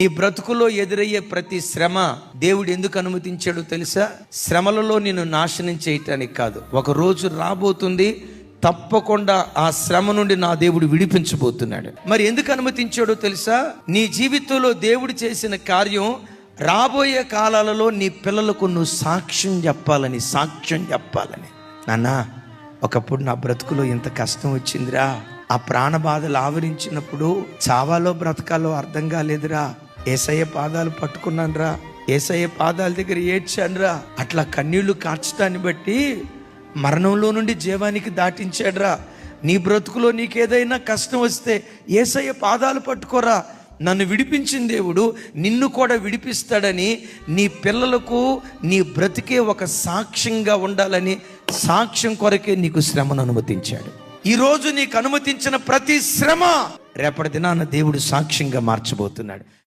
ఈ బ్రతుకులో ఎదురయ్యే ప్రతి శ్రమ దేవుడు ఎందుకు అనుమతించాడో తెలుసా? శ్రమలలో నిన్ను నాశనం చేయటానికి కాదు. ఒక రోజు రాబోతుంది, తప్పకుండా ఆ శ్రమ నుండి నా దేవుడు విడిపించబోతున్నాడు. మరి ఎందుకు అనుమతించాడో తెలుసా? నీ జీవితంలో దేవుడు చేసిన కార్యం రాబోయే కాలాలలో నీ పిల్లలకు నువ్వు సాక్ష్యం చెప్పాలని. నాన్న, ఒకప్పుడు నా బ్రతుకులో ఇంత కష్టం వచ్చిందిరా, ఆ ప్రాణ బాధలు ఆవరించినప్పుడు చావాలో బ్రతకాలో అర్థం కాలేదురా, యేసయ్య పాదాలు పట్టుకున్నానురా, యేసయ్య పాదాల దగ్గర ఏడ్చానురా, అట్లా కన్నీళ్లు కార్చడాన్ని బట్టి మరణంలో నుండి జీవానికి దాటించాడురా. నీ బ్రతుకులో నీకేదైనా కష్టం వస్తే యేసయ్య పాదాలు పట్టుకోరా, నన్ను విడిపించిన దేవుడు నిన్ను కూడా విడిపిస్తాడని, నీ పిల్లలకు నీ బ్రతికే ఒక సాక్ష్యంగా ఉండాలని, సాక్ష్యం కొరకే నీకు శ్రమను అనుమతించాడు. ఈరోజు నీకు అనుమతించిన ప్రతి శ్రమ రేపటి దినాన దేవుడు సాక్ష్యంగా మార్చబోతున్నాడు.